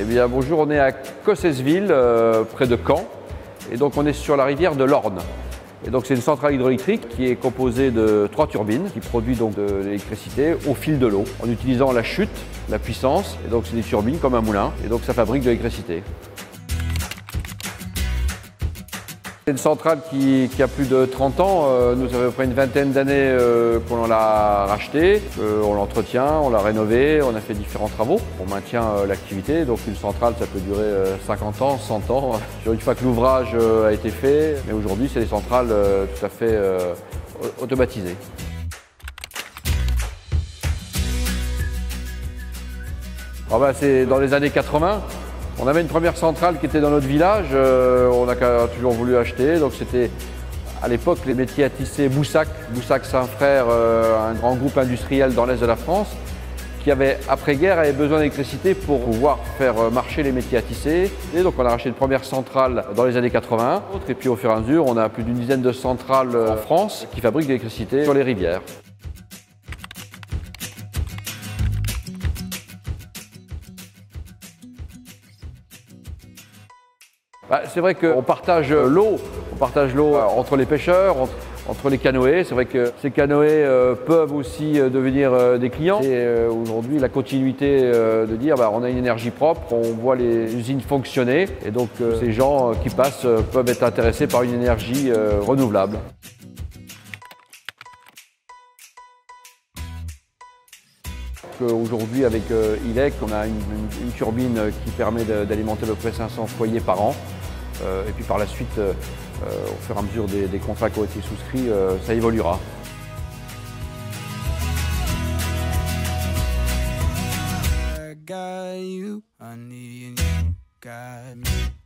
bien, bonjour, on est à Cossesville, près de Caen. Et donc on est sur la rivière de l'Orne. Et donc c'est une centrale hydroélectrique qui est composée de 3 turbines qui produit donc de l'électricité au fil de l'eau en utilisant la chute, la puissance. Et donc c'est des turbines comme un moulin et donc ça fabrique de l'électricité. C'est une centrale qui a plus de 30 ans. Nous, ça fait à peu près une vingtaine d'années qu'on l'a rachetée. On l'entretient, on l'a rénové, on a fait différents travaux. On maintient l'activité. Donc une centrale, ça peut durer 50 ans, 100 ans. Une fois que l'ouvrage a été fait. Mais aujourd'hui, c'est des centrales tout à fait automatisées. C'est dans les années 80. On avait une première centrale qui était dans notre village, on a toujours voulu acheter, donc c'était à l'époque les métiers à tisser Boussac Saint-Frère, un grand groupe industriel dans l'est de la France, qui après-guerre avait besoin d'électricité pour pouvoir faire marcher les métiers à tisser. Et donc on a racheté une première centrale dans les années 80, et puis au fur et à mesure on a plus d'une dizaine de centrales en France qui fabriquent de l'électricité sur les rivières. C'est vrai qu'on partage l'eau entre les pêcheurs, entre les canoës. C'est vrai que ces canoës peuvent aussi devenir des clients. Et aujourd'hui, la continuité de dire on a une énergie propre, on voit les usines fonctionner. Et donc ces gens qui passent peuvent être intéressés par une énergie renouvelable. Aujourd'hui, avec ILEC, on a une turbine qui permet d'alimenter à peu près 500 foyers par an. Et puis par la suite, au fur et à mesure des contrats qui ont été souscrits, ça évoluera. I got you, I need you, got me.